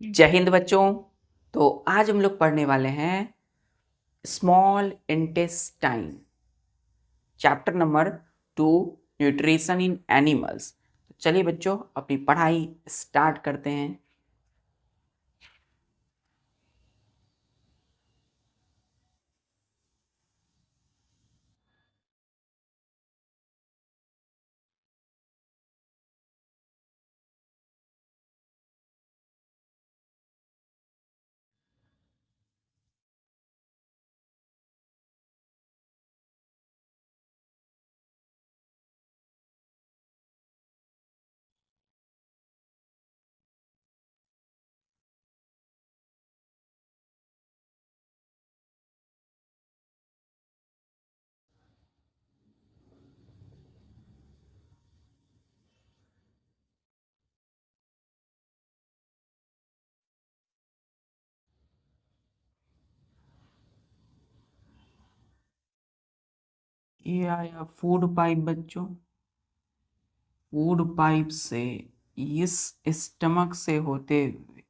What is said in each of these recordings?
जय हिंद बच्चों। तो आज हम लोग पढ़ने वाले हैं small intestine, chapter number 2, nutrition in animals. तो चलिए बच्चों, अपनी पढ़ाई स्टार्ट करते हैं। ये आया फूड पाइप बच्चों। फूड पाइप से इस स्टमक से होते हुए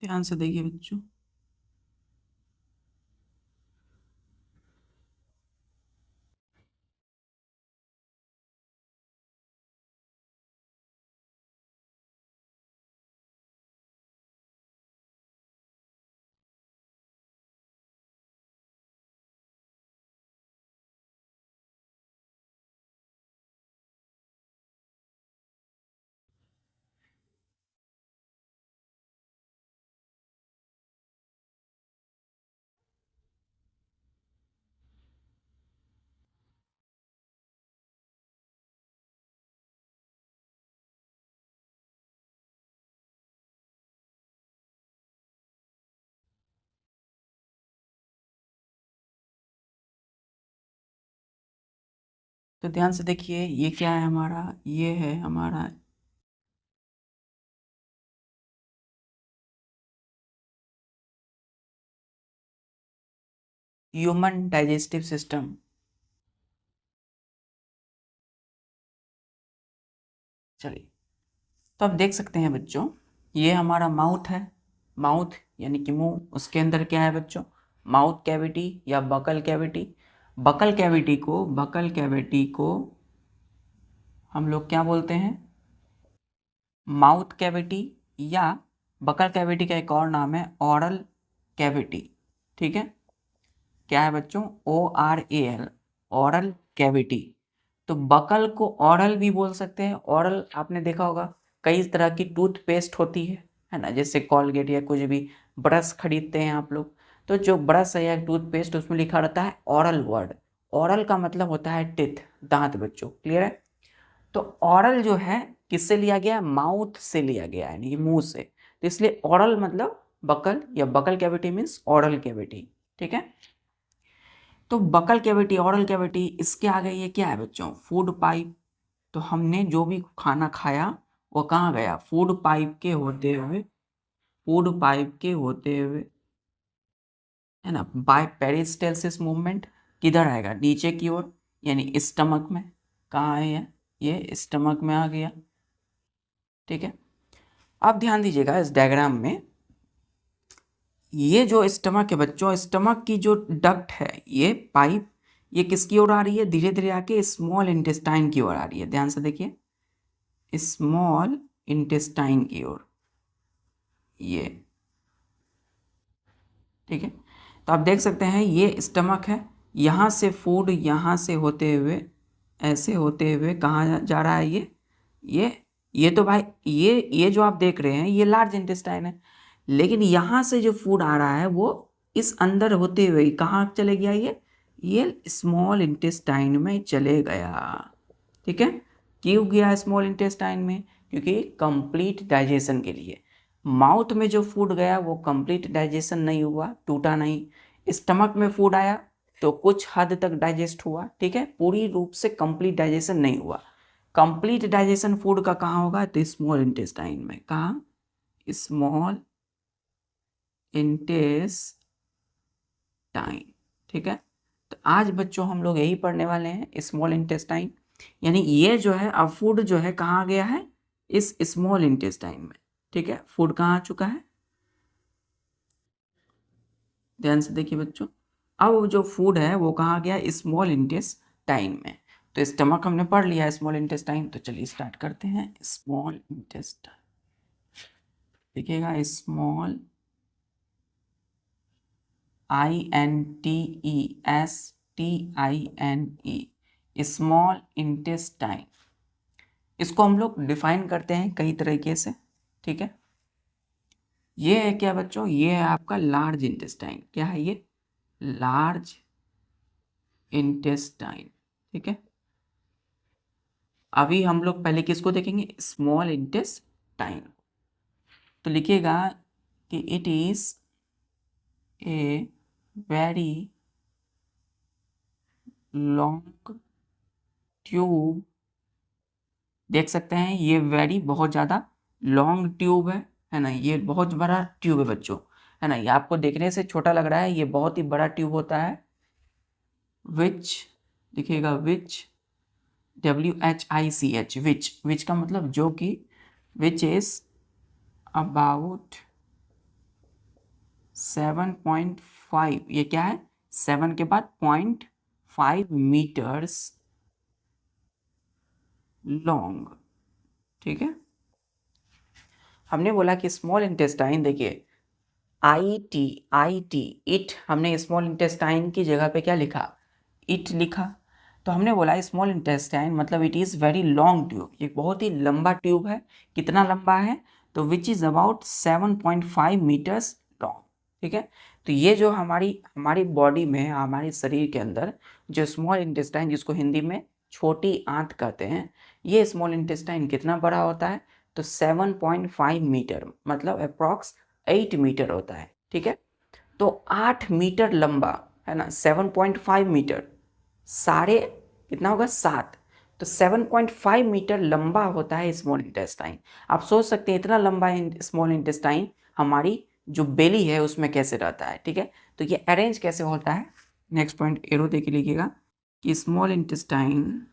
ध्यान से देखिए बच्चों। तो ध्यान से देखिए, ये क्या है हमारा, ये है हमारा ह्यूमन डाइजेस्टिव सिस्टम। चलिए, तो आप देख सकते हैं बच्चों, ये हमारा माउथ है। माउथ यानी कि मुंह, उसके अंदर क्या है बच्चों? माउथ कैविटी या बकल कैविटी। बकल कैविटी को हम लोग क्या बोलते हैं? माउथ कैविटी, या बकल कैविटी का एक और नाम है ऑरल कैविटी। ठीक है, क्या है बच्चों? ORAL, oral cavity. तो बकल को ऑरल भी बोल सकते हैं। ऑरल आपने देखा होगा, कई तरह की टूथपेस्ट होती है ना, जैसे कॉलगेट या कुछ भी ब्रश खरीदते हैं आप लोग, तो जो ब्रश है या टूथपेस्ट, उसमें लिखा रहता है ऑरल वर्ड। ऑरल का मतलब होता है टिथ, दांत बच्चों, क्लियर है? तो ऑरल जो है किससे लिया गया है? माउथ से लिया गया है, यानी मुंह से। तो इसलिए ऑरल मतलब बकल, या buccal cavity means oral cavity. ठीक है, तो बकल कैविटी, ऑरल कैविटी, इसके आगे ये क्या है बच्चों? Food pipe. तो हमने जो भी खाना खाया वो कहाँ गया? फूड पाइप के होते हुए, फूड पाइप के होते हुए, है ना, बाय पेरिस्टेल्सिस मूवमेंट किधर आएगा? नीचे की ओर, यानी स्टमक में। कहाँ है ये स्टमक में आ गया। ठीक है, अब ध्यान दीजिएगा इस डायग्राम में, ये जो स्टमक है बच्चों, स्टमक की जो डक्ट है, ये पाइप, ये किसकी ओर आ रही है? धीरे धीरे आके स्मॉल इंटेस्टाइन की ओर आ रही है। ध्यान से देखिए, स्मॉल इंटेस्टाइन की ओर, ये। ठीक है, तो आप देख सकते हैं ये स्टमक है, यहाँ से फूड यहाँ से होते हुए, ऐसे होते हुए कहाँ जा रहा है? ये ये तो भाई, ये जो आप देख रहे हैं ये लार्ज इंटेस्टाइन है, लेकिन यहाँ से जो फूड आ रहा है वो इस अंदर होते हुए कहाँ चले गया? ये ये स्मॉल इंटेस्टाइन में चले गया। ठीक है, क्यों गया स्मॉल इंटेस्टाइन में? क्योंकि कंप्लीट डाइजेशन के लिए। माउथ में जो फूड गया वो कंप्लीट डाइजेशन नहीं हुआ, टूटा नहीं। स्टमक में फूड आया तो कुछ हद तक डाइजेस्ट हुआ, ठीक है, पूरी रूप से कंप्लीट डाइजेशन नहीं हुआ। कंप्लीट डाइजेशन फूड का कहाँ होगा? तो स्मॉल इंटेस्टाइन में। कहाँ? Small intestine. ठीक है, तो आज बच्चों हम लोग यही पढ़ने वाले हैं, स्मॉल इंटेस्टाइन। यानी ये जो है अब फूड जो है कहाँ गया है? इस स्मॉल इंटेस्टाइन में। ठीक है, फूड कहाँ आ चुका है? ध्यान से देखिए बच्चों, अब जो फूड है वो कहाँ गया? स्मॉल इंटेस्टाइन में। तो स्टमक हमने पढ़ लिया, स्मॉल इंटेस्टाइन। तो चलिए स्टार्ट करते हैं। स्मॉल इंटेस्टाइन, देखिएगा, स्मॉल INTESTINE, स्मॉल इंटेस्टाइन। इसको हम लोग डिफाइन करते हैं कई तरीके से। ठीक है, ये है क्या बच्चों? ये है आपका लार्ज इंटेस्टाइन। क्या है ये? Large intestine. ठीक है, अभी हम लोग पहले किसको देखेंगे? Small intestine. तो लिखिएगा कि it is a very long tube. देख सकते हैं ये वेरी बहुत ज़्यादा लॉन्ग ट्यूब है ना, ये बहुत बड़ा ट्यूब है बच्चों, है ना। ये आपको देखने से छोटा लग रहा है, ये बहुत ही बड़ा ट्यूब होता है। विच, देखिएगा, विच, WHICH, विच का मतलब जो कि, विच इज अबाउट 7.5, ये क्या है? 7 के बाद 0.5 मीटर्स लॉन्ग। ठीक है, हमने बोला कि स्मॉल इंटेस्टाइन, देखिए IT इट, हमने स्मॉल इंटेस्टाइन की जगह पे क्या लिखा? इट लिखा। तो हमने बोला स्मॉल इंटेस्टाइन मतलब it is very long tube, ये बहुत ही लंबा ट्यूब है। कितना लंबा है? तो which is about 7.5 meters long. ठीक है, तो ये जो हमारी हमारी बॉडी में, हमारे शरीर के अंदर जो स्मॉल इंटेस्टाइन, जिसको हिंदी में छोटी आंत कहते हैं, ये स्मॉल इंटेस्टाइन कितना बड़ा होता है? तो 7.5 मीटर, मतलब अप्रॉक्स 8 मीटर होता है। ठीक है, तो 8 मीटर लंबा, है ना। 7.5 मीटर, साढ़े कितना होगा? 7। तो 7.5 मीटर लंबा होता है स्मॉल इंटेस्टाइन। आप सोच सकते हैं इतना लंबा स्मॉल इंटेस्टाइन हमारी जो बेली है उसमें कैसे रहता है। ठीक है, तो ये अरेंज कैसे होता है? नेक्स्ट पॉइंट एरो दे के लिखिएगा कि small intestine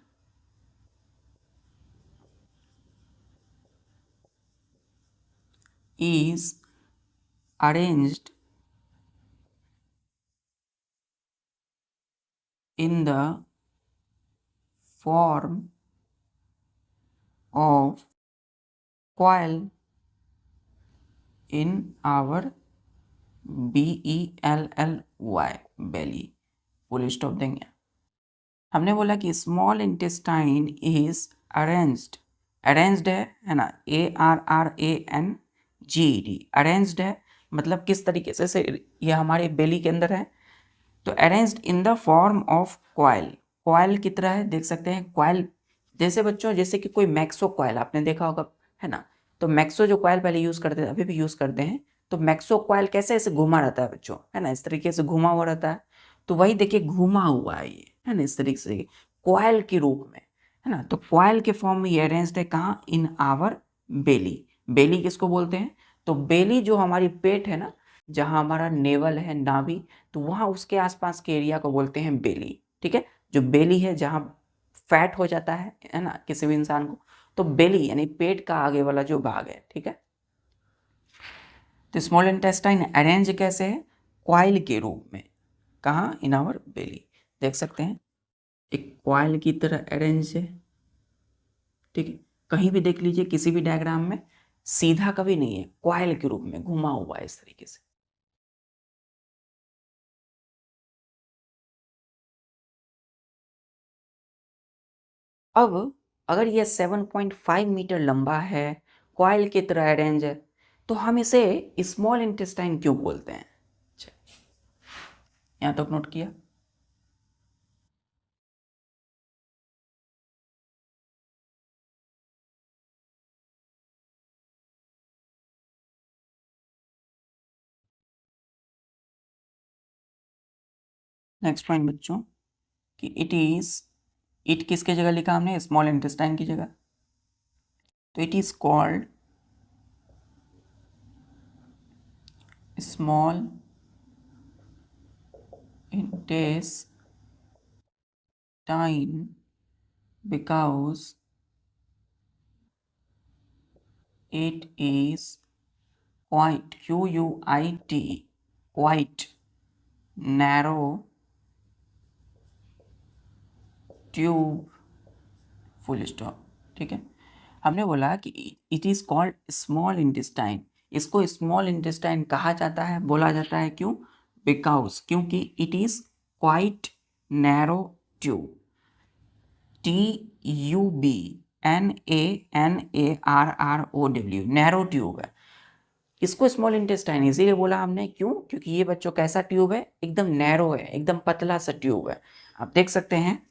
is arranged in the form of coil in our BELLY, belly, full stop देंगे। हमने बोला कि small intestine is arranged, arranged है ना, ARRANGED, अरेंज्ड है मतलब किस तरीके से ये हमारे बेली के अंदर है। तो arranged in the form of coil, coil की तरह है, देख सकते हैं कॉइल। जैसे बच्चों, जैसे कि कोई मैक्सो कॉइल आपने देखा होगा, है ना। तो मैक्सो जो कॉइल पहले यूज़ करते थे, अभी भी यूज़ करते हैं, तो मैक्सो कॉइल कैसे ऐसे घुमा रहता है बच्चों, है ना, इस तरीके से घुमा हुआ रहता है। तो वही देखिए घुमा हुआ है ये, है ना, इस तरीके से कॉइल के रूप में, है ना। तो कॉइल के फॉर्म में ये अरेंज्ड है कहाँ? इन आवर बेली। बेली किसको बोलते हैं? तो बेली जो हमारी पेट है ना, जहाँ हमारा नेवल है, नाभि, तो वहाँ उसके आसपास के एरिया को बोलते हैं बेली। ठीक है, जो बेली है जहाँ फैट हो जाता है ना किसी भी इंसान को, तो बेली यानी पेट का आगे वाला जो भाग है। ठीक है, तो स्मॉल इंटेस्टाइन अरेंज कैसे है? क्वाइल के रूप में। कहाँ? इन आवर बेली। देख सकते हैं एक क्वाइल की तरह अरेंज है। ठीक है, कहीं भी देख लीजिए किसी भी डायग्राम में सीधा कभी नहीं है, क्वाइल के रूप में घुमा हुआ है इस तरीके से। अब अगर यह 7.5 मीटर लंबा है, कॉइल की तरह अरेंज है, तो हम इसे स्मॉल इंटेस्टाइन क्यों बोलते हैं? अच्छा, यहाँ तक नोट किया। नेक्स्ट पॉइंट बच्चों कि इट किसके जगह लिखा हमने, स्मॉल इंटेस्टाइन की जगह, तो it is called small intestine because it is quite quite narrow tube, full stop. ठीक है, हमने बोला कि it is called small intestine, इसको स्मॉल इंटेस्टाइन कहा जाता है, बोला जाता है क्यों, बिकॉज क्योंकि it is quite narrow tube, TUBNANARROW, narrow tube है। इसको स्मॉल इंटेस्टाइन इसीलिए बोला हमने, क्यों, क्योंकि ये बच्चों कैसा ट्यूब है, एकदम नैरो है, एकदम पतला सा ट्यूब है। आप देख सकते हैं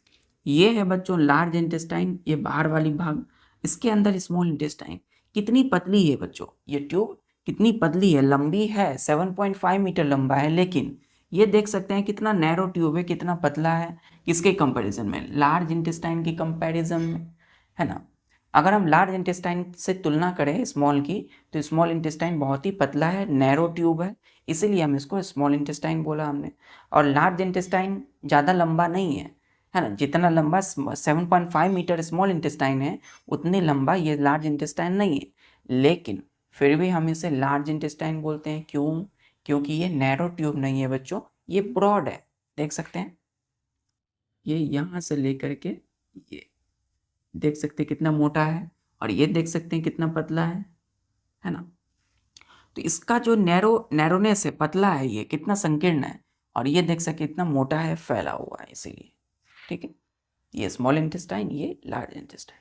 ये है बच्चों लार्ज इंटेस्टाइन, ये बाहर वाली भाग, इसके अंदर स्मॉल इंटेस्टाइन। कितनी पतली है बच्चों ये ट्यूब, कितनी पतली है, लंबी है 7.5 मीटर लंबा है, लेकिन ये देख सकते हैं कितना नैरो ट्यूब है, कितना पतला है, किसके कंपैरिजन में, लार्ज इंटेस्टाइन के कंपैरिजन में, है ना। अगर हम लार्ज इंटेस्टाइन से तुलना करें स्मॉल की, तो स्मॉल इंटेस्टाइन बहुत ही पतला है, नैरो ट्यूब है, इसीलिए हम इसको स्मॉल इंटेस्टाइन बोला हमने। और लार्ज इंटेस्टाइन ज़्यादा लंबा नहीं है ना, जितना लंबा 7.5 मीटर स्मॉल इंटेस्टाइन है उतनी लंबा ये लार्ज इंटेस्टाइन नहीं है, लेकिन फिर भी हम इसे लार्ज इंटेस्टाइन बोलते हैं, क्यों, क्योंकि ये नैरो ट्यूब नहीं है बच्चों, ये ब्रॉड है। देख सकते हैं ये यहाँ से लेकर के ये देख सकते हैं कितना मोटा है, और ये देख सकते हैं कितना पतला है ना। तो इसका जो नैरोनेस है, पतला है, ये कितना संकीर्ण है, और ये देख सकते कितना मोटा है, फैला हुआ है, इसीलिए। ठीक है, ये स्मॉल इंटेस्टाइन, ये लार्ज इंटेस्टाइन।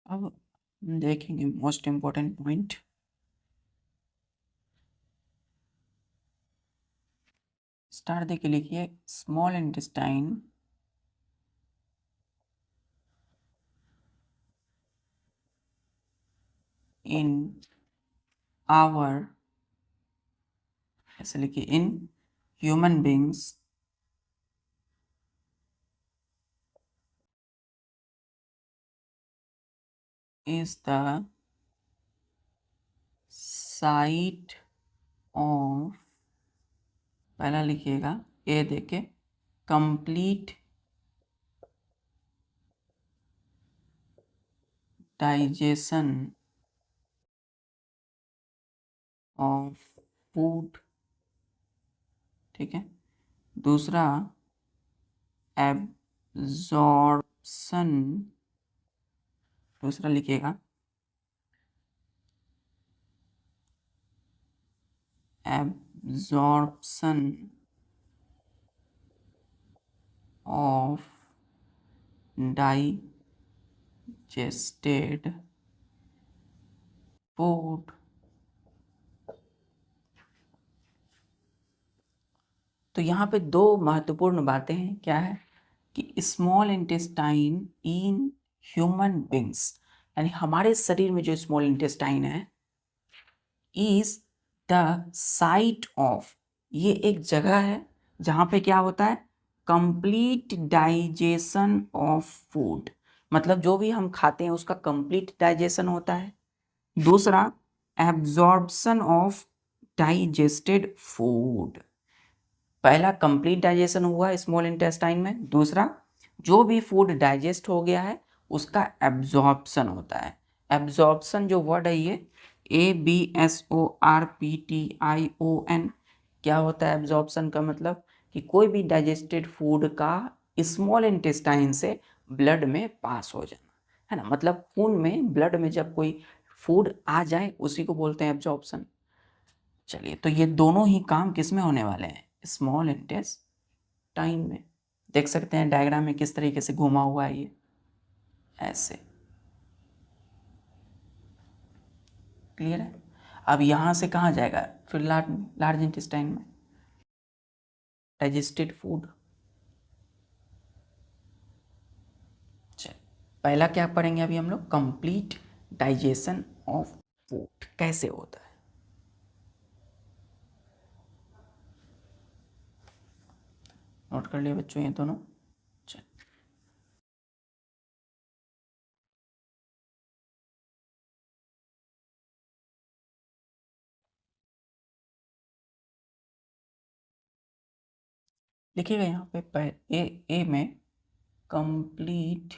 अब देखेंगे मोस्ट इंपॉर्टेंट पॉइंट, स्टार्ट देखिए, लिखिए स्मॉल इंटेस्टाइन इन आवर, ऐसे लिखिए, in human beings is the site of, पहला लिखिएगा ए देके, कंप्लीट डाइजेशन ऑफ फूड। ठीक है, दूसरा एब्जॉर्प्शन, दूसरा लिखिएगा एब्जॉर्प्शन ऑफ डाइजेस्टेड फूड। तो यहाँ पे दो महत्वपूर्ण बातें हैं, क्या है कि small intestine in human beings, यानी हमारे शरीर में जो स्मॉल इंटेस्टाइन है, इज द साइट ऑफ, ये एक जगह है जहाँ पे क्या होता है, कंप्लीट डाइजेशन ऑफ फूड, मतलब जो भी हम खाते हैं उसका कंप्लीट डाइजेशन होता है। दूसरा एब्जॉर्प्शन ऑफ डाइजेस्टेड फूड, पहला कंप्लीट डाइजेशन हुआ स्मॉल इंटेस्टाइन में, दूसरा जो भी फूड डाइजेस्ट हो गया है उसका एब्जॉर्प्शन होता है। एब्जॉर्प्शन जो वर्ड है ये ABSORPTION, क्या होता है एब्जॉर्प्शन का मतलब, कि कोई भी डाइजेस्टेड फूड का स्मॉल इंटेस्टाइन से ब्लड में पास हो जाना, है ना, मतलब खून में, ब्लड में जब कोई फूड आ जाए उसी को बोलते हैं एब्जॉर्प्शन। चलिए, तो ये दोनों ही काम किस में होने वाले हैं, स्मॉल इंटेस्टाइन में। देख सकते हैं डायग्राम में किस तरीके से घुमा हुआ है ये, ऐसे, क्लियर है। अब यहाँ से कहाँ जाएगा फिर, लार्ज इंटेस्टाइन में डाइजेस्टेड फूड, पहला क्या पढ़ेंगे अभी हम लोग, कंप्लीट डाइजेशन ऑफ फूड कैसे होता है। नोट कर लिए बच्चों ये दोनों। चल लिखिएगा यहाँ पे ए में कंप्लीट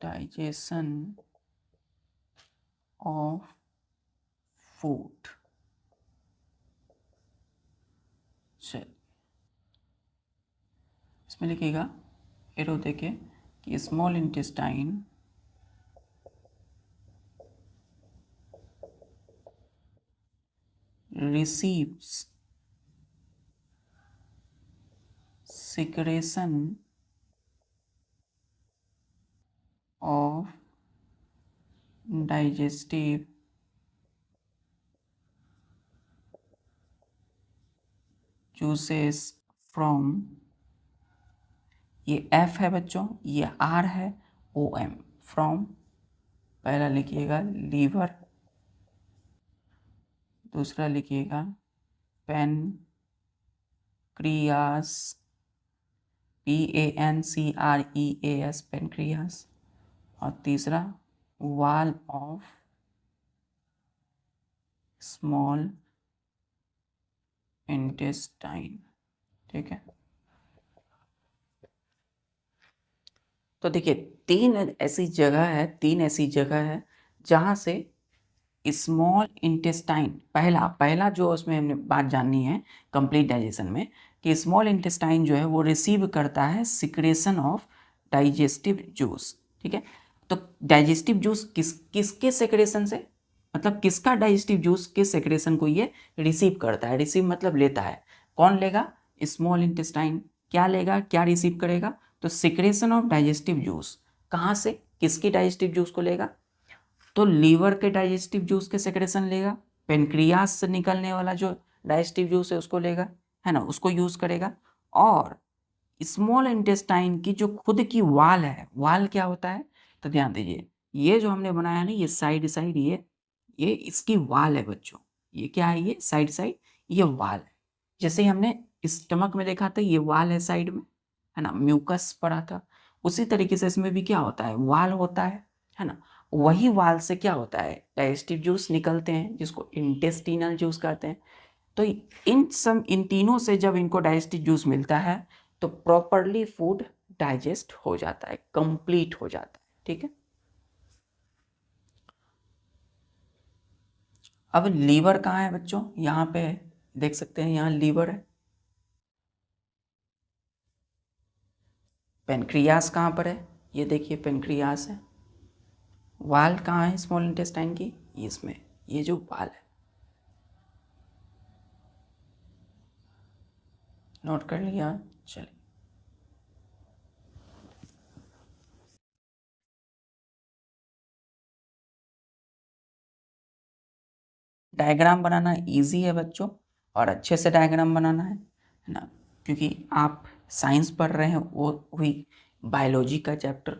डाइजेशन ऑफ फूड। चल इसमें लिखिएगा एरो देके कि small intestine receives secretion of digestive juices from, ये F है बच्चों, ये R है, OM फ्रॉम। पहला लिखिएगा लीवर, दूसरा लिखिएगा पेनक्रियास, PANCREAS पेनक्रियास, और तीसरा वॉल ऑफ स्मॉल इंटेस्टाइन। ठीक है, तो देखिए तीन ऐसी जगह है जहाँ से स्मॉल इंटेस्टाइन, पहला जो उसमें हमने बात जाननी है कंप्लीट डाइजेशन में, कि स्मॉल इंटेस्टाइन जो है वो रिसीव करता है सिक्रेशन ऑफ डाइजेस्टिव जूस। ठीक है, तो डाइजेस्टिव जूस किसके सेक्रेशन से, मतलब किसका डाइजेस्टिव जूस के सेक्रेशन को ये रिसीव करता है। रिसीव मतलब लेता है, कौन लेगा, स्मॉल इंटेस्टाइन। क्या लेगा, क्या रिसीव करेगा, तो सिक्रेशन ऑफ डाइजेस्टिव जूस कहाँ से, किसकी डाइजेस्टिव जूस को लेगा, तो लीवर के डाइजेस्टिव जूस के सेक्रेशन लेगा, पेनक्रियास से निकलने वाला जो डाइजेस्टिव जूस है उसको लेगा, है ना, उसको यूज करेगा। और स्मॉल इंटेस्टाइन की जो खुद की वाल है, वाल क्या होता है, तो ध्यान दीजिए ये जो हमने बनाया ना, ये साइड साइड, ये इसकी वाल है बच्चों। ये क्या है, ये साइड साइड, ये वाल है। जैसे ही हमने स्टमक में देखा था ये वाल है साइड में, है ना, म्यूकस पड़ा था, उसी तरीके से इसमें भी क्या होता है, वाल होता है ना। वही वाल से क्या होता है, डाइजेस्टिव जूस निकलते हैं जिसको इंटेस्टिनल जूस कहते हैं। तो इन तीनों से जब इनको डाइजेस्टिव जूस मिलता है तो प्रॉपरली फूड डाइजेस्ट हो जाता है, कंप्लीट हो जाता है। ठीक है, अब लीवर कहाँ है बच्चों, यहाँ पे देख सकते हैं, यहाँ लीवर है। पेनक्रियास कहाँ पर है, ये देखिए पेनक्रियास है। वाल कहाँ है स्मॉल इंटेस्टाइन की, इसमें, ये जो वाल है, नोट कर लिया। चलिए डायग्राम बनाना इजी है बच्चों, और अच्छे से डायग्राम बनाना है ना, क्योंकि आप साइंस पढ़ रहे हैं, वो हुई बायोलॉजी का चैप्टर,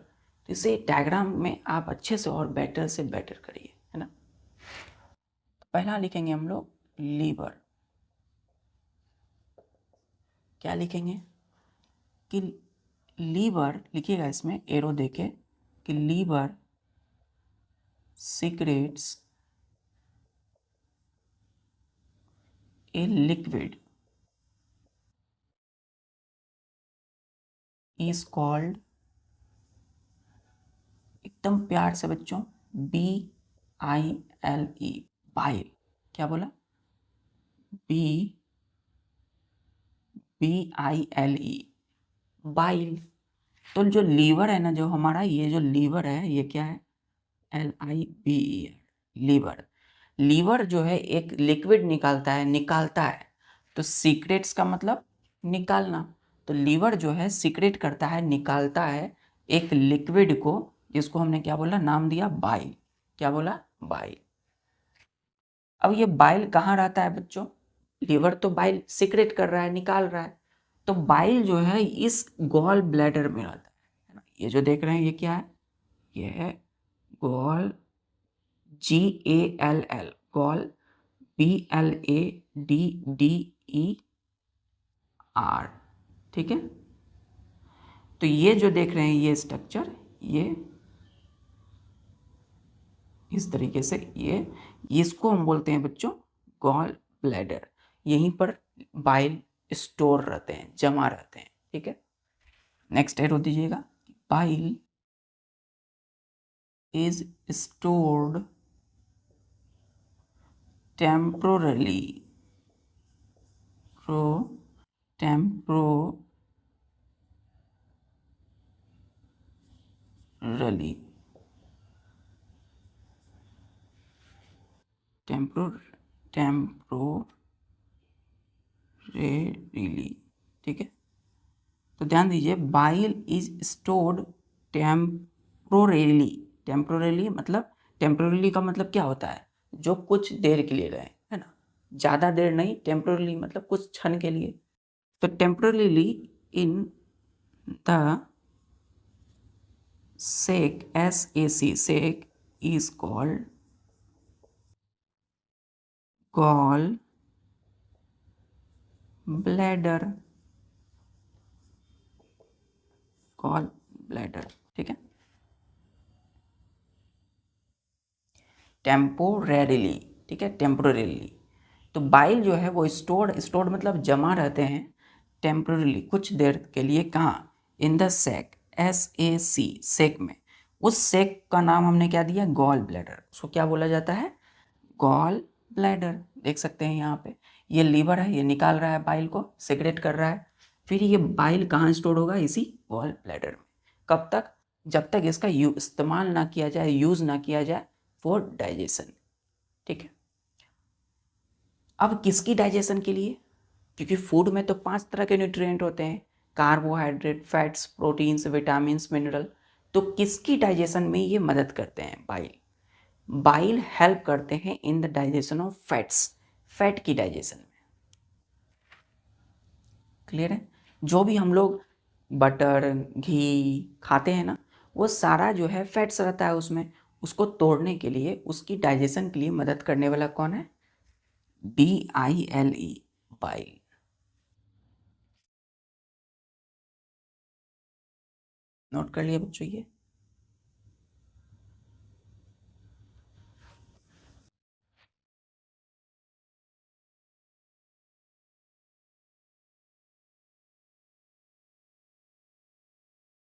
तो इसे डायग्राम में आप अच्छे से और बेटर से बेटर करिए, है ना। तो पहला लिखेंगे हम लोग लीवर। क्या लिखेंगे कि लीवर, लिखिएगा इसमें एरो देके कि liver secretes a liquid is called, एकदम प्यार से बच्चों, BILE, बाइल। क्या बोला, BILE, बाइल। तो जो लीवर है ना, जो हमारा ये जो लीवर है, ये क्या है, LIVER, लीवर। लीवर जो है एक लिक्विड निकालता है, तो सीक्रेट्स का मतलब निकालना। तो लीवर जो है सीक्रेट करता है, निकालता है एक लिक्विड को, जिसको हमने क्या बोला, नाम दिया बाइल। क्या बोला, बाइल। अब ये बाइल कहाँ रहता है बच्चों, लीवर तो बाइल सीक्रेट कर रहा है, निकाल रहा है, तो बाइल जो है इस गॉल ब्लैडर में रहता है ना। ये जो देख रहे हैं ये क्या है, ये है गॉल, GALL, गॉल, BLADDER, ठीक है। तो ये जो देख रहे हैं ये स्ट्रक्चर, ये इस तरीके से, ये इसको हम बोलते हैं बच्चों गॉल ब्लैडर। यहीं पर बाइल स्टोर रहते हैं, जमा रहते हैं, ठीक है। नेक्स्ट एरो दीजिएगा, bile is stored temporarily, temporarily, temporarily, ठीक है। तो ध्यान दीजिए, bile is stored temporarily. Temporarily मतलब, टेम्पोरेली का मतलब क्या होता है, जो कुछ देर के लिए रहे, है ना, ज़्यादा देर नहीं, टेम्पोरेली मतलब कुछ क्षण के लिए। तो temporarily in the sac, sac is called gall bladder, gall bladder, ठीक है। टेम्पोरेरीली, ठीक है, टेम्पोरेरीली। तो बाइल जो है वो स्टोर्ड मतलब जमा रहते हैं टेम्पोरेरीली, कुछ देर के लिए, कहाँ, in the sac, SAC, sac में। उस सैक का नाम हमने क्या दिया, गॉल ब्लैडर। उसको क्या बोला जाता है, गॉल ब्लैडर। देख सकते हैं यहाँ पे ये लीवर है, ये निकाल रहा है बाइल को, सेक्रेट कर रहा है। फिर ये बाइल कहाँ स्टोर होगा, इसी गॉल ब्लैडर में। कब तक, जब तक इसका इस्तेमाल ना किया जाए, यूज़ ना किया जाए फॉर डाइजेशन, ठीक है। अब किसकी डाइजेशन के लिए, क्योंकि फूड में तो 5 तरह के न्यूट्रिएंट होते हैं, carbohydrate, fats, proteins, vitamins, mineral. तो किसकी डाइजेशन में ये मदद करते हैं, बाइल। बाइल हेल्प करते हैं in the digestion of fats, fat की डाइजेशन में। क्लियर है। जो भी हम लोग बटर, घी खाते हैं ना, वो सारा जो है फैट्स रहता है उसमें। उसको तोड़ने के लिए, उसकी डाइजेशन के लिए मदद करने वाला कौन है, BILE, बाइल। नोट कर लिए बच्चों ये।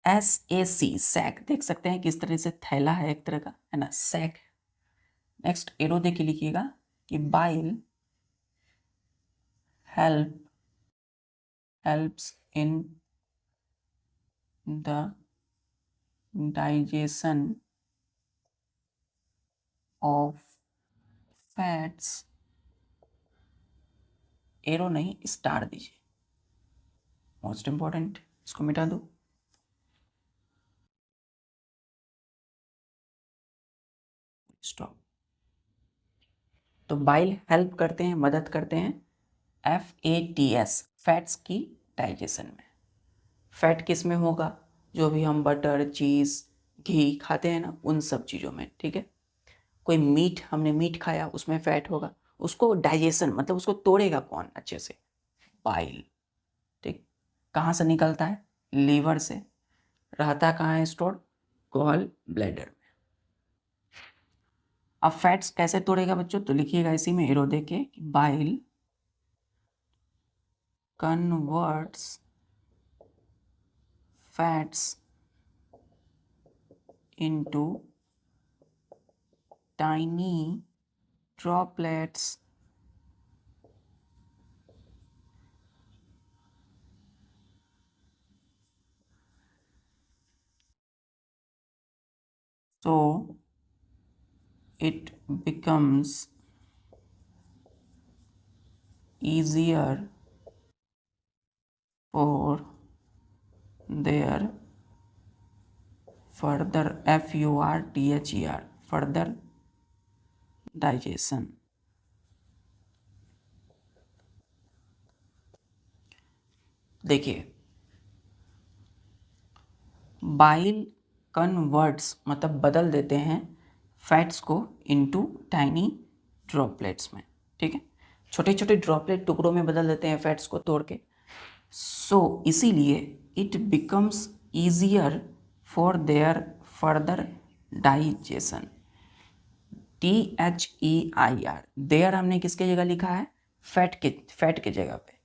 SAC, सैक, देख सकते हैं किस तरह से थैला है एक तरह का, है ना, सैक। नेक्स्ट एरो दे के लिखिएगा कि bile helps in the digestion of fats, arrow नहीं स्टार दीजिए, मोस्ट इंपॉर्टेंट, इसको मिटा दो। स्टॉप। तो बाइल हेल्प करते हैं, मदद करते हैं, FATS, फैट्स की डाइजेशन में। फैट किस में होगा, जो भी हम बटर, चीज़, घी खाते हैं ना, उन सब चीज़ों में, ठीक है। कोई मीट, हमने मीट खाया, उसमें फैट होगा। उसको डाइजेशन मतलब उसको तोड़ेगा कौन अच्छे से, बाइल, ठीक। कहाँ से निकलता है, लीवर से। रहता कहाँ है स्टोर, गॉल ब्लैडर में। अब फैट्स कैसे तोड़ेगा बच्चों, तो लिखिएगा इसी में एरो देके, bile converts fats into tiny droplets so it becomes easier for their further, FURTHER, further digestion. देखिए, बाइल कन्वर्ट्स मतलब बदल देते हैं फैट्स को इनटू टाइनी ड्रॉपलेट्स में, ठीक है, छोटे छोटे ड्रॉपलेट टुकड़ों में बदल देते हैं फैट्स को तोड़ के। सो इसीलिए it becomes easier for their further digestion. THEIR, their हमने किसके जगह लिखा है, फैट के जगह पे।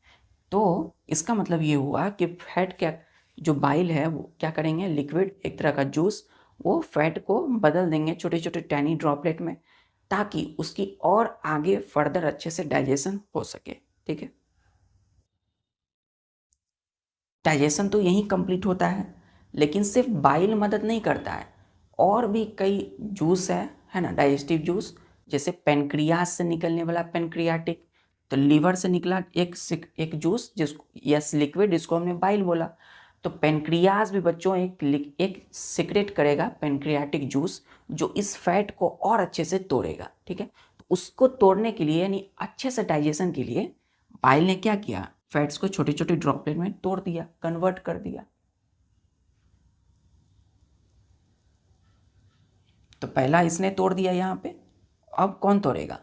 तो इसका मतलब ये हुआ कि फैट क्या, जो बाइल है वो क्या करेंगे, लिक्विड एक तरह का जूस, वो फैट को बदल देंगे छोटे छोटे टैनी ड्रॉपलेट में, ताकि उसकी और आगे फर्दर अच्छे से डाइजेशन हो सके, ठीक है। डाइजेशन तो यहीं कंप्लीट होता है, लेकिन सिर्फ बाइल मदद नहीं करता है, और भी कई जूस है ना, डाइजेस्टिव जूस, जैसे पेनक्रियास से निकलने वाला पेनक्रियाटिक, तो लीवर से निकला एक जूस जिसको यस लिक्विड, जिसको हमने बाइल बोला। तो पेनक्रियास भी बच्चों एक सिक्रेट करेगा पेनक्रियाटिक जूस, जो इस फैट को और अच्छे से तोड़ेगा, ठीक है। तो उसको तोड़ने के लिए यानी अच्छे से डाइजेशन के लिए बाइल ने क्या किया, फैट्स को छोटे छोटे ड्रॉपलेट में तोड़ दिया, कन्वर्ट कर दिया। तो पहला इसने तोड़ दिया यहाँ पे, अब कौन तोड़ेगा,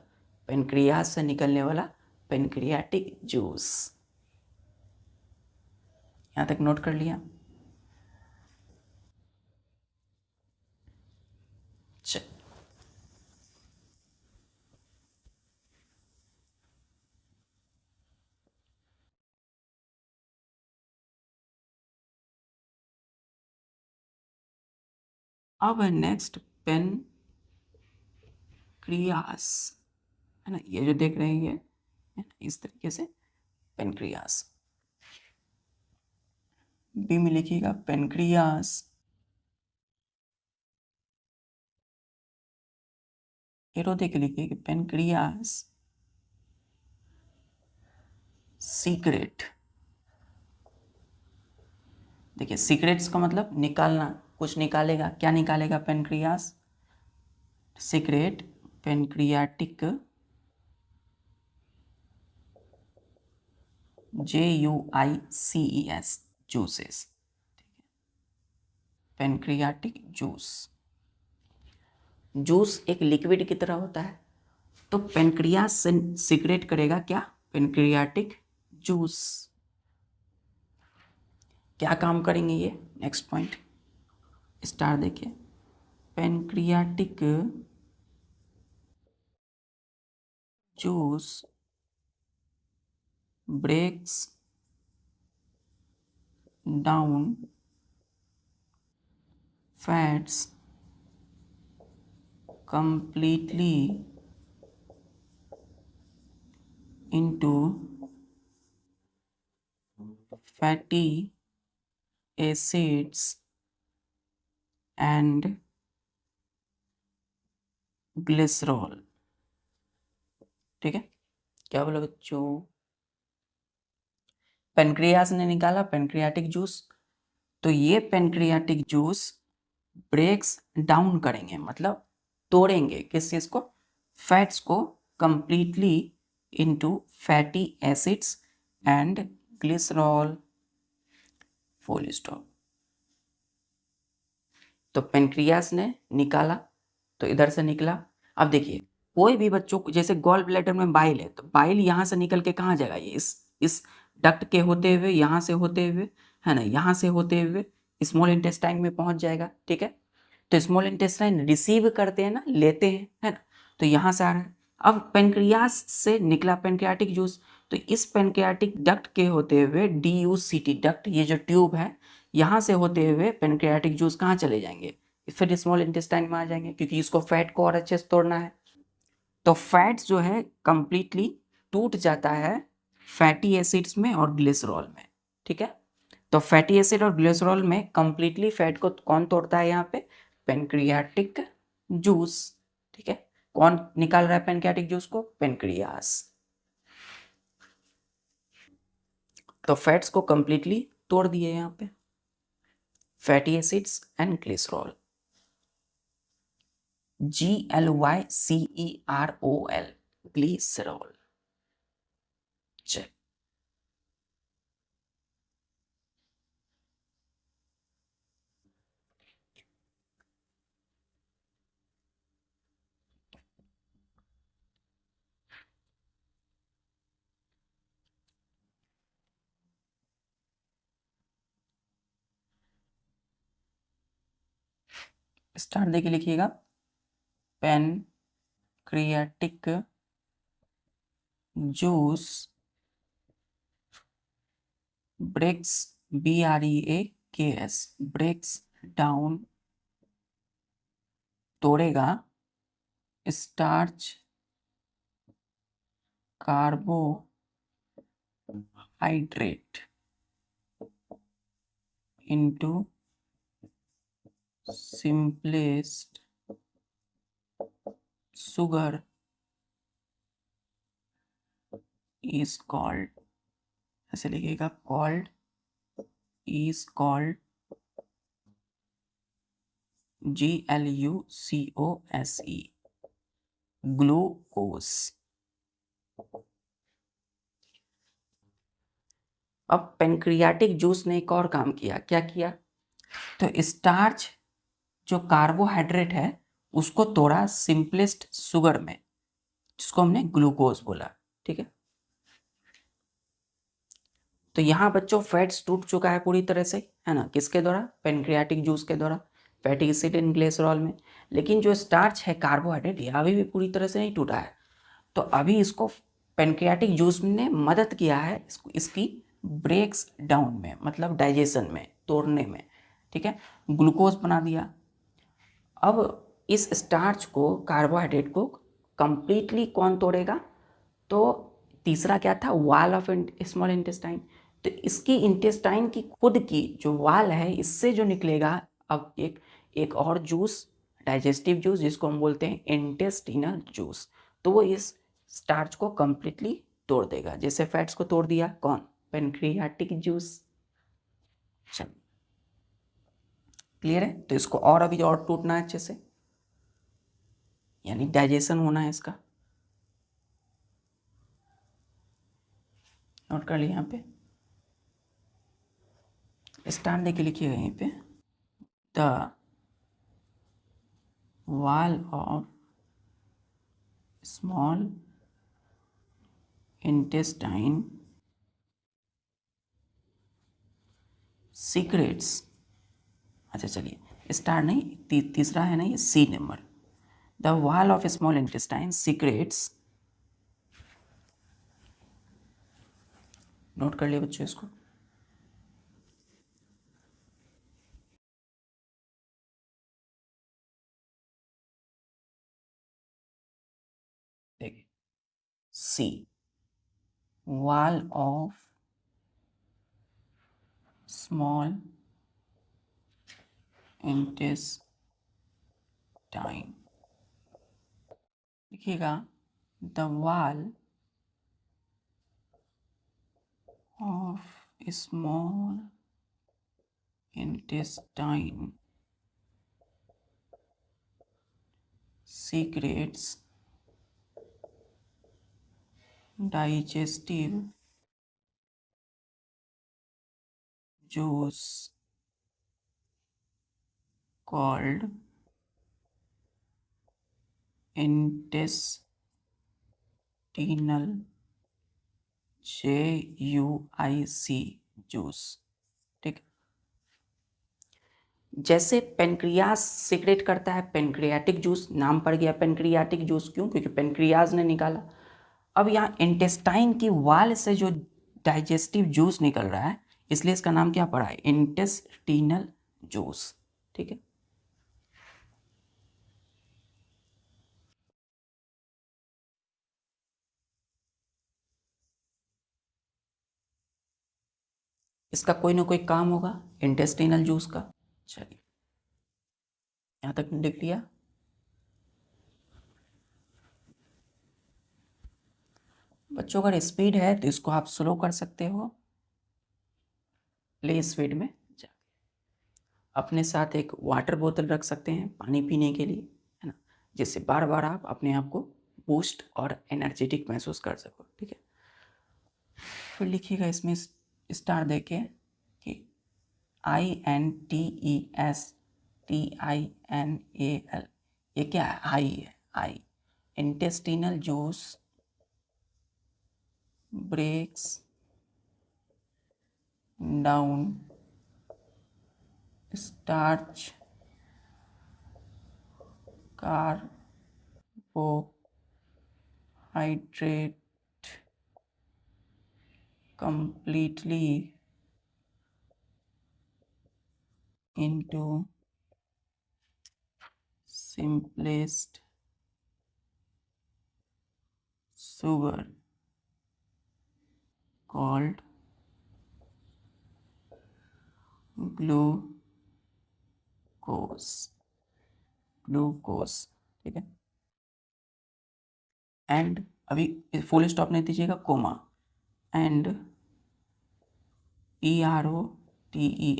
पेनक्रियास से निकलने वाला पेनक्रियाटिक जूस। यहाँ तक नोट कर लिया। चल, अब है नेक्स्ट पेनक्रियास, है ना, ये जो देख रहे हैं ये है ना, इस तरीके से पेनक्रियास, बी में लिखिएगा पेनक्रियास, एरो देख लिखिएगा पेनक्रियास सीक्रेट। देखिए सीक्रेट्स का मतलब निकालना, कुछ निकालेगा, क्या निकालेगा, pancreas secret pancreatic JUICES juices, pancreatic juice. Juice एक लिक्विड की तरह होता है, तो पेनक्रियास से सीक्रेट करेगा क्या, पेनक्रियाटिक जूस। क्या काम करेंगे ये, नेक्स्ट पॉइंट स्टार देखिए, pancreatic juice breaks down fats completely into fatty acids and glycerol, ठीक है। क्या बोला बच्चों, पेनक्रियास ने निकाला पेनक्रियाटिक जूस, तो ये पेनक्रियाटिक जूस ब्रेक्स डाउन करेंगे, मतलब तोड़ेंगे किस चीज को, फैट्स को, completely into fatty acids and glycerol, full stop. तो पेनक्रियास ने निकाला, तो इधर से निकला। अब देखिए कोई भी बच्चों को, जैसे गॉल ब्लैडर में बाइल है, तो बाइल यहाँ से निकल के कहाँ जाएगा, ये इस डक्ट के होते हुए, यहाँ से होते हुए, है ना, यहाँ से होते हुए स्मॉल इंटेस्टाइन में पहुंच जाएगा, ठीक है। तो स्मॉल इंटेस्टाइन रिसीव करते हैं ना, लेते हैं, है ना, तो यहाँ से आ रहा है। अब पेनक्रियास से निकला पेनक्रियाटिक जूस, तो इस पेनक्रियाटिक डक्ट के होते हुए DUCT डक्ट, ये जो ट्यूब है, यहाँ से होते हुए पेनक्रियाटिक जूस कहाँ चले जाएंगे, फिर स्मॉल इंटेस्टाइन में आ जाएंगे, क्योंकि इसको फैट को और अच्छे से तोड़ना है। तो फैट्स जो है कंप्लीटली टूट जाता है फैटी एसिड्स में और ग्लिसरॉल में, ठीक है। तो फैटी एसिड और ग्लिसरॉल में कंप्लीटली फैट को कौन तोड़ता है यहाँ पे, पेनक्रियाटिक जूस, ठीक है। कौन निकाल रहा है पेनक्रियाटिक जूस को, पेनक्रियास। तो फैट्स को कंप्लीटली तोड़ दिए यहाँ पे, fatty acids and glycerol, GLYCEROL, glycerol. चल, स्टार देके लिखिएगा, pancreatic juice breaks, BREAKS, breaks down, तोड़ेगा, starch carbohydrate into simplest sugar is called, ऐसे लिखिएगा, called is called GLUCOSE, glucose. अब पेनक्रियाटिक जूस ने एक और काम किया, क्या किया, तो स्टार्च जो कार्बोहाइड्रेट है उसको तोड़ा सिंपलेस्ट शुगर में, जिसको हमने ग्लूकोज बोला, ठीक है। तो यहाँ बच्चों फैट्स टूट चुका है पूरी तरह से, है ना, किसके द्वारा, पेनक्रियाटिक जूस के द्वारा, फैटी एसिड इन ग्लिसरॉल में। लेकिन जो स्टार्च है कार्बोहाइड्रेट, ये अभी भी पूरी तरह से नहीं टूटा है। तो अभी इसको पेनक्रियाटिक जूस ने मदद किया है इसकी ब्रेक्स डाउन में, मतलब डाइजेशन में, तोड़ने में, ठीक है, ग्लूकोज बना दिया। अब इस स्टार्च को, कार्बोहाइड्रेट को कंप्लीटली कौन तोड़ेगा, तो तीसरा क्या था, वॉल ऑफ स्मॉल इंटेस्टाइन। तो इसकी इंटेस्टाइन की खुद की जो वॉल है, इससे जो निकलेगा अब एक और जूस, डाइजेस्टिव जूस, जिसको हम बोलते हैं इंटेस्टिनल जूस। तो वो इस स्टार्च को कंप्लीटली तोड़ देगा, जैसे फैट्स को तोड़ दिया कौन, पेनक्रियाटिक जूस। चलो क्लियर है। तो इसको और अभी और टूटना है अच्छे से, यानी डाइजेशन होना है इसका। नोट कर लिया, यहाँ पे स्टार देके लिखिएगा यहीं पे, the wall of small intestine secretes, अच्छा चलिए स्टार नहीं, तीसरा है ना ये, C number, the wall of small intestine secretes, नोट कर लिए बच्चों इसको। देखिए, C, wall of small intestine, लिखिएगा, the wall of small intestine secretes digestive juice called intestinal JUIC juice, ठीक। जैसे पेनक्रियाज सीक्रेट करता है पेनक्रियाटिक जूस, नाम पड़ गया पेनक्रियाटिक जूस, क्यों, क्योंकि पेनक्रियाज ने निकाला। अब यहाँ इंटेस्टाइन की वाल से जो डाइजेस्टिव जूस निकल रहा है, इसलिए इसका नाम क्या पड़ा है, इंटेस्टिनल जूस, ठीक है। इसका कोई ना कोई काम होगा इंटेस्टिनल जूस का। चलिए यहाँ तक लिख लिया। बच्चों अगर स्पीड है तो इसको आप स्लो कर सकते हो, प्ले स्पीड में जाके। अपने साथ एक वाटर बोतल रख सकते हैं पानी पीने के लिए, है ना, जिससे बार बार आप अपने आप को बूस्ट और एनर्जेटिक महसूस कर सको, ठीक है। फिर लिखिएगा इसमें स्टार देके कि INTESTINAL, ये क्या है, आई है, आई, intestinal juice breaks down starch carbohydrate completely into simplest sugar called glucose, ठीक है। एंड अभी फुल स्टॉप नहीं दीजिएगा, comma, and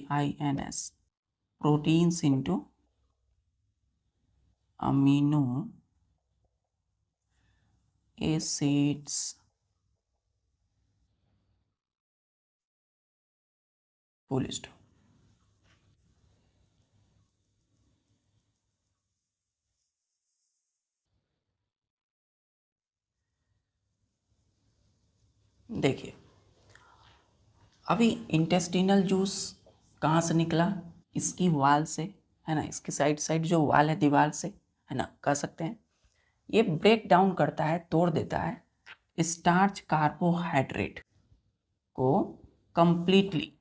proteins proteins into amino acids full stop. देखिए अभी इंटेस्टिनल जूस कहाँ से निकला, इसकी वाल से, है ना, इसकी साइड जो वाल है दीवार से, है ना, कह सकते हैं। ये ब्रेक डाउन करता है, तोड़ देता है स्टार्च कार्बोहाइड्रेट को कंप्लीटली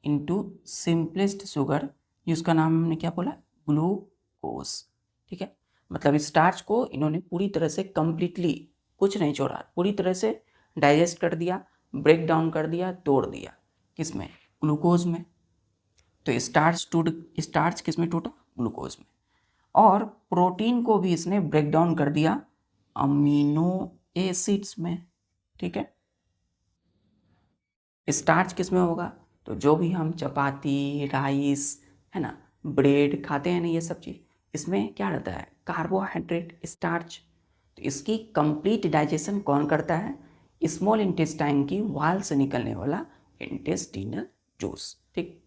इनटू सिंपलेस्ट शुगर, जिसका नाम हमने क्या बोला, ग्लूकोज, ठीक है। मतलब स्टार्च को इन्होंने पूरी तरह से कंप्लीटली, कुछ नहीं छोड़ा, पूरी तरह से डाइजेस्ट कर दिया, ब्रेक डाउन कर दिया, तोड़ दिया, किसमें, ग्लूकोज में। तो स्टार्च किस में टूटा, ग्लूकोज में। और प्रोटीन को भी इसने ब्रेक डाउन कर दिया अमीनो एसिड्स में, ठीक है। स्टार्च किस में होगा, तो जो भी हम चपाती, राइस, है ना, ब्रेड खाते हैं ना, ये सब चीज़, इसमें क्या रहता है, कार्बोहाइड्रेट, स्टार्च। तो इसकी कंप्लीट डाइजेशन कौन करता है, स्मॉल इंटेस्टाइन की वाल से निकलने वाला इंटेस्टिनल जूस, ठीक।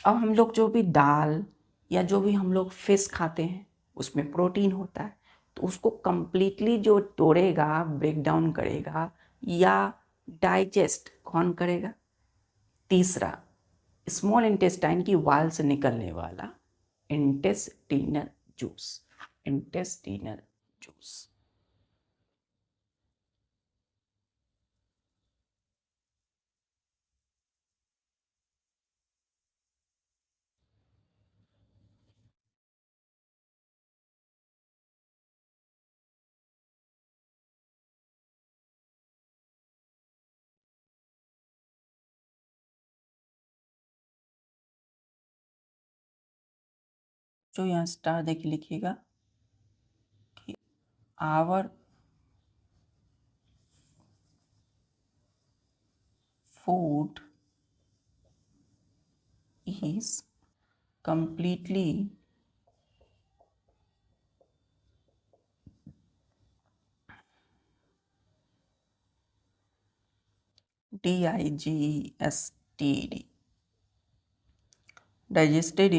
अब हम लोग जो भी दाल या जो भी हम लोग फिश खाते हैं उसमें प्रोटीन होता है, तो उसको कंप्लीटली जो तोड़ेगा, ब्रेक डाउन करेगा या डाइजेस्ट कौन करेगा, तीसरा स्मॉल इंटेस्टाइन की वाल से निकलने वाला इंटेस्टिनल जूस, इंटेस्टिनल जूस। जो यहाँ स्टार देखिए लिखिएगा कि our food is completely digested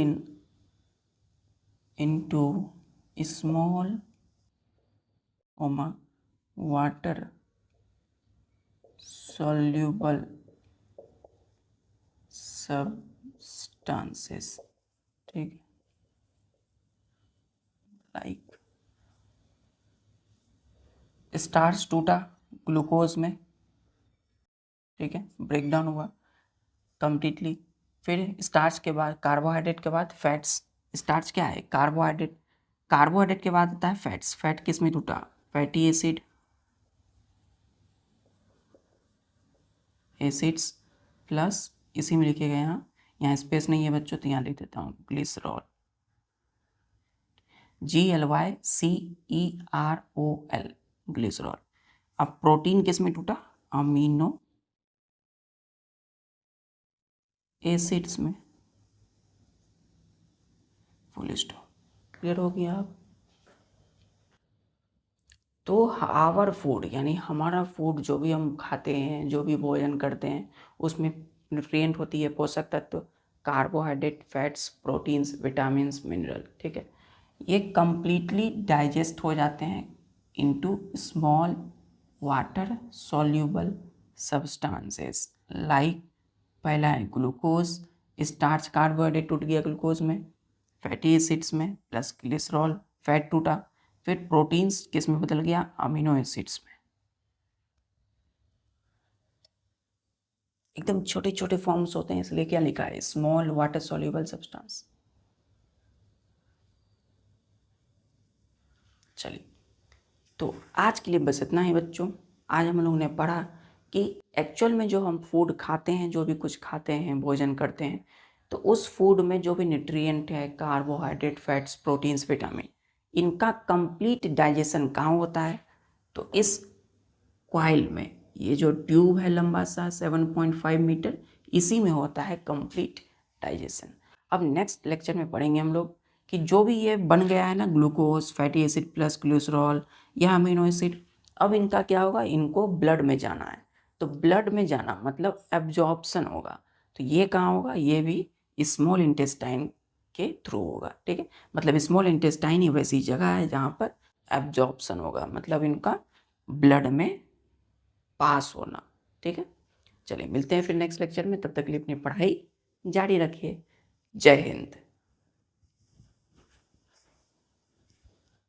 into small water soluble substances, ठीक, लाइक स्टार्च टूटा ग्लूकोज में, ठीक है, ब्रेक डाउन हुआ कंप्लीटली। फिर स्टार्च के बाद, कार्बोहाइड्रेट के बाद फैट्स। स्टार्च क्या है, कार्बोहाइड्रेट, कार्बोहाइड्रेट के बाद आता है फैट्स। फैट किस में टूटा, फैटी एसिड, एसिड्स प्लस, इसी में लिखेगा, यहाँ स्पेस नहीं है बच्चों तो यहाँ लिख देता हूँ, ग्लिसरॉल, GLYCEROL, ग्लिसरॉल। अब प्रोटीन किस में टूटा, अमीनो एसिड्स में, फुल स्टॉप। क्लियर हो गया आप। तो आवर फूड यानी हमारा फूड, जो भी हम खाते हैं, जो भी भोजन करते हैं, उसमें न्यूट्रिएंट होती है, पोषक तत्व, carbohydrate, fats, proteins, vitamins, mineral, ठीक है। ये कंप्लीटली डाइजेस्ट हो जाते हैं into small water soluble substances, like पहला है ग्लूकोज, स्टार्च कार्बोहाइड्रेट टूट गया ग्लूकोज में, फैटी एसिड्स में प्लस ग्लिसरॉल, फैट टूटा, फिर प्रोटीन्स किस में बदल गया, अमीनो एसिड्स में। एकदम छोटे छोटे फॉर्म्स होते हैं, इसलिए क्या लिखा है, स्मॉल वाटर सॉल्युबल सब्सटेंस। चलिए, तो आज के लिए बस इतना ही बच्चों। आज हम लोगों ने पढ़ा कि एक्चुअल में जो हम फूड खाते हैं, जो भी कुछ खाते हैं, भोजन करते हैं, तो उस फूड में जो भी न्यूट्रिएंट है, कार्बोहाइड्रेट, फैट्स, प्रोटीन्स, विटामिन, इनका कंप्लीट डाइजेशन कहाँ होता है, तो इस कॉइल में, ये जो ट्यूब है लंबा सा 7.5 मीटर, इसी में होता है कंप्लीट डाइजेशन। अब नेक्स्ट लेक्चर में पढ़ेंगे हम लोग कि जो भी ये बन गया है ना, glucose, fatty acid plus glycerol या अमीनो एसिड, अब इनका क्या होगा, इनको ब्लड में जाना है। तो ब्लड में जाना मतलब एब्जॉर्प्शन होगा। तो ये कहाँ होगा, ये भी स्मॉल इंटेस्टाइन के थ्रू होगा। ठीक है, मतलब स्मॉल इंटेस्टाइन ही वैसी जगह है जहाँ पर एब्जॉर्प्शन होगा, मतलब इनका ब्लड में पास होना। ठीक है, चलिए मिलते हैं फिर नेक्स्ट लेक्चर में। तब तक के लिए अपनी पढ़ाई जारी रखिए। जय हिंद।